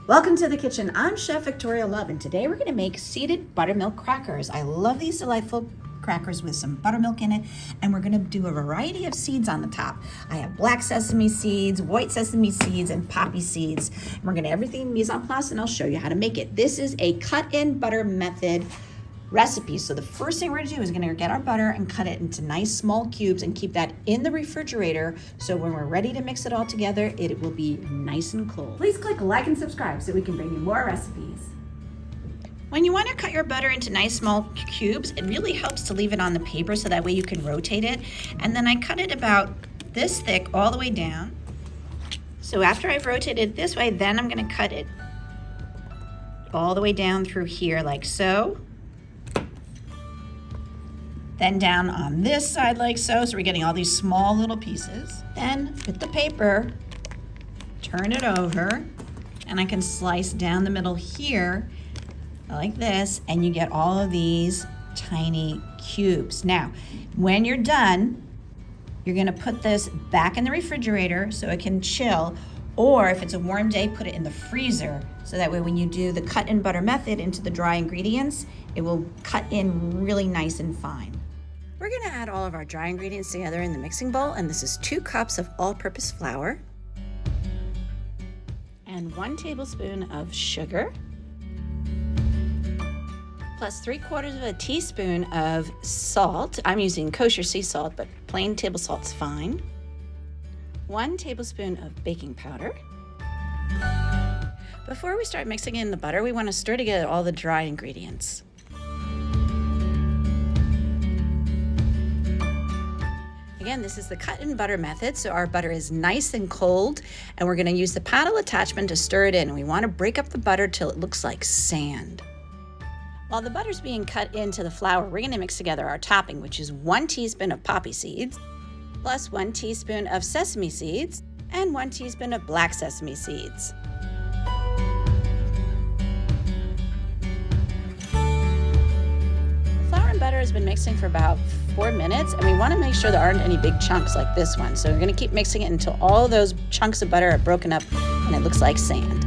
Welcome to the kitchen. I'm Chef Victoria Love, and today we're going to make seeded buttermilk crackers. I love these delightful crackers with some buttermilk in it, and we're going to do a variety of seeds on the top. I have black sesame seeds, white sesame seeds, and poppy seeds. And we're going to everything mise en place, and I'll show you how to make it. This is a cut-in butter method recipe. So the first thing we're gonna do is gonna get our butter and cut it into nice small cubes and keep that in the refrigerator, so when we're ready to mix it all together, it will be nice and cold. Please click like and subscribe so we can bring you more recipes. When you want to cut your butter into nice small cubes, it really helps to leave it on the paper so that way you can rotate it. And then I cut it about this thick all the way down. So after I've rotated it this way, then I'm gonna cut it all the way down through here like so. Then down on this side like so. So we're getting all these small little pieces. Then with the paper, turn it over, and I can slice down the middle here like this, and you get all of these tiny cubes. Now, when you're done, you're gonna put this back in the refrigerator so it can chill, or if it's a warm day, put it in the freezer, so that way when you do the cut in butter method into the dry ingredients, it will cut in really nice and fine. We're gonna add all of our dry ingredients together in the mixing bowl, and this is 2 cups of all-purpose flour and 1 tablespoon of sugar, plus 3/4 teaspoon of salt. I'm using kosher sea salt, but plain table salt's fine. 1 tablespoon of baking powder. Before we start mixing in the butter, we want to stir together all the dry ingredients. Again, this is the cut-in butter method, so our butter is nice and cold, and we're going to use the paddle attachment to stir it in. And we want to break up the butter till it looks like sand. While the butter's being cut into the flour, we're going to mix together our topping, which is 1 teaspoon of poppy seeds, plus 1 teaspoon of sesame seeds, and 1 teaspoon of black sesame seeds. The flour and butter has been mixing for about 4 minutes, and we want to make sure there aren't any big chunks like this one. So we're going to keep mixing it until all those chunks of butter are broken up and it looks like sand.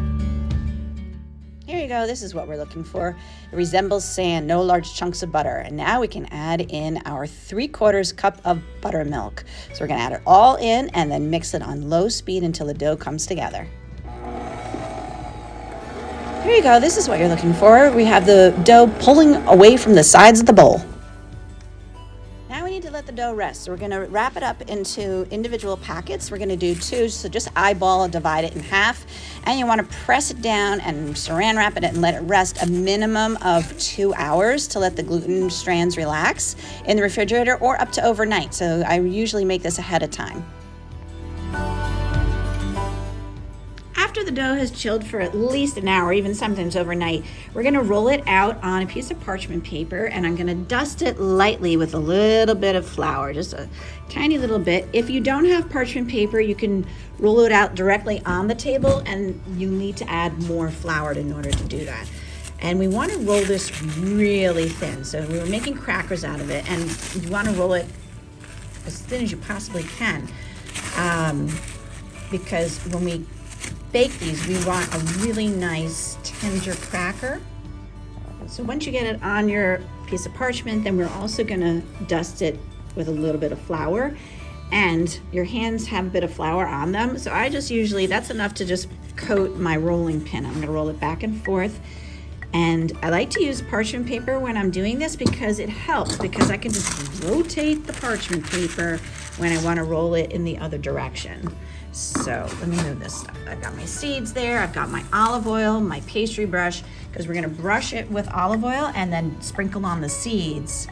Here you go, this is what we're looking for. It resembles sand, no large chunks of butter. And now we can add in our 3/4 cup of buttermilk. So we're going to add it all in and then mix it on low speed until the dough comes together. Here you go, this is what you're looking for. We have the dough pulling away from the sides of the bowl. To let the dough rest. So we're going to wrap it up into individual packets. We're going to do 2, so just eyeball, divide it in half, and you want to press it down and saran wrap it and let it rest a minimum of 2 hours to let the gluten strands relax in the refrigerator, or up to overnight. So I usually make this ahead of time. After the dough has chilled for at least an hour, even sometimes overnight, we're gonna roll it out on a piece of parchment paper, and I'm gonna dust it lightly with a little bit of flour, just a tiny little bit. If you don't have parchment paper, you can roll it out directly on the table, and you need to add more flour in order to do that. And we wanna roll this really thin. So we were making crackers out of it, and you wanna roll it as thin as you possibly can, because when we bake these, we want a really nice tender cracker. So once you get it on your piece of parchment, then we're also gonna dust it with a little bit of flour, and your hands have a bit of flour on them. So I just usually, that's enough to just coat my rolling pin. I'm gonna roll it back and forth. And I like to use parchment paper when I'm doing this because it helps, because I can just rotate the parchment paper when I wanna roll it in the other direction. So let me move this stuff. I've got my seeds there, I've got my olive oil, my pastry brush, because we're gonna brush it with olive oil and then sprinkle on the seeds.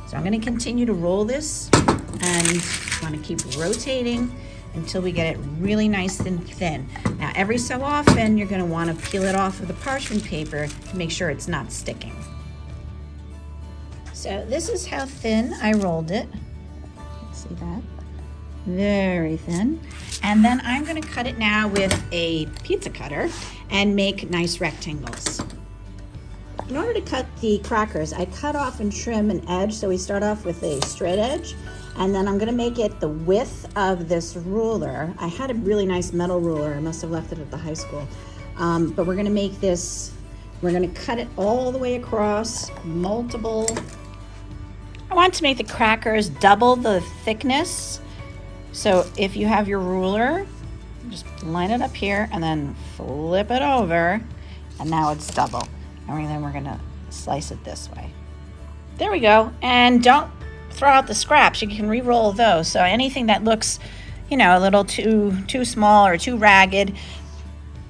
So I'm gonna continue to roll this, and I'm gonna keep rotating until we get it really nice and thin. Now every so often, you're gonna wanna peel it off of the parchment paper to make sure it's not sticking. So this is how thin I rolled it. See that? Very thin. And then I'm gonna cut it now with a pizza cutter and make nice rectangles. In order to cut the crackers, I cut off and trim an edge. So we start off with a straight edge, and then I'm gonna make it the width of this ruler. I had a really nice metal ruler. I must have left it at the high school. But we're gonna make this, we're gonna cut it all the way across, multiple. I want to make the crackers double the thickness. So if you have your ruler, just line it up here and then flip it over, and now it's double. And then we're gonna slice it this way. There we go. And don't throw out the scraps. You can re-roll those. So anything that looks, you know, a little too small or too ragged,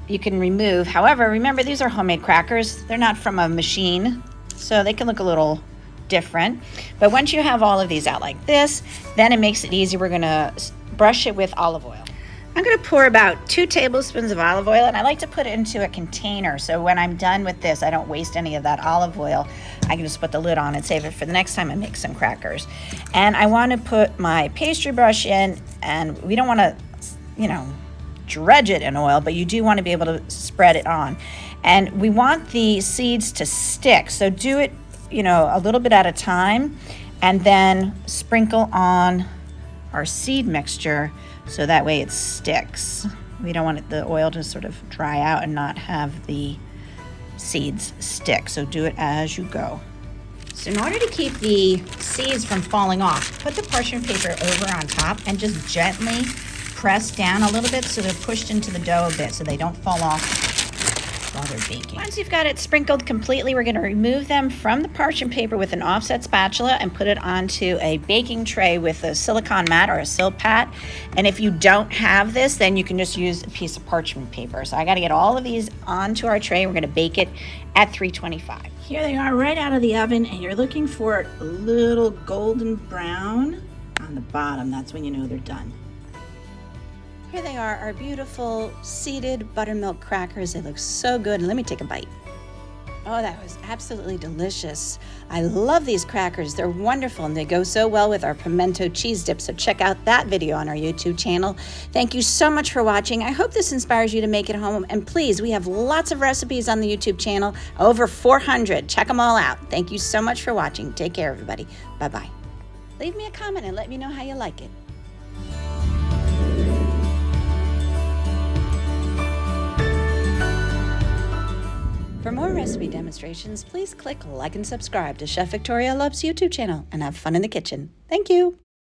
you can remove. However, remember, these are homemade crackers. They're not from a machine, so they can look a little different. But once you have all of these out like this, then it makes it easy. We're gonna brush it with olive oil. I'm gonna pour about 2 tablespoons of olive oil, and I like to put it into a container, so when I'm done with this, I don't waste any of that olive oil. I can just put the lid on and save it for the next time I make some crackers. And I wanna put my pastry brush in, and we don't wanna, you know, dredge it in oil, but you do wanna be able to spread it on. And we want the seeds to stick, so do it, you know, a little bit at a time, and then sprinkle on our seed mixture so that way it sticks. We don't want the oil to sort of dry out and not have the seeds stick, so do it as you go. So in order to keep the seeds from falling off, put the parchment paper over on top and just gently press down a little bit so they're pushed into the dough a bit so they don't fall off while they're baking. Once you've got it sprinkled completely, we're gonna remove them from the parchment paper with an offset spatula and put it onto a baking tray with a silicone mat or a Silpat. And if you don't have this, then you can just use a piece of parchment paper. So I gotta get all of these onto our tray. We're gonna bake it at 325. Here they are right out of the oven, and you're looking for a little golden brown on the bottom. That's when you know they're done. Here they are, our beautiful seeded buttermilk crackers. They look so good. And let me take a bite. Oh, that was absolutely delicious. I love these crackers. They're wonderful, and they go so well with our pimento cheese dip. So check out that video on our YouTube channel. Thank you so much for watching. I hope this inspires you to make it home. And please, we have lots of recipes on the YouTube channel, over 400. Check them all out. Thank you so much for watching. Take care, everybody. Bye-bye. Leave me a comment and let me know how you like it. For more recipe demonstrations, please click like and subscribe to Chef Victoria Loves YouTube channel and have fun in the kitchen. Thank you.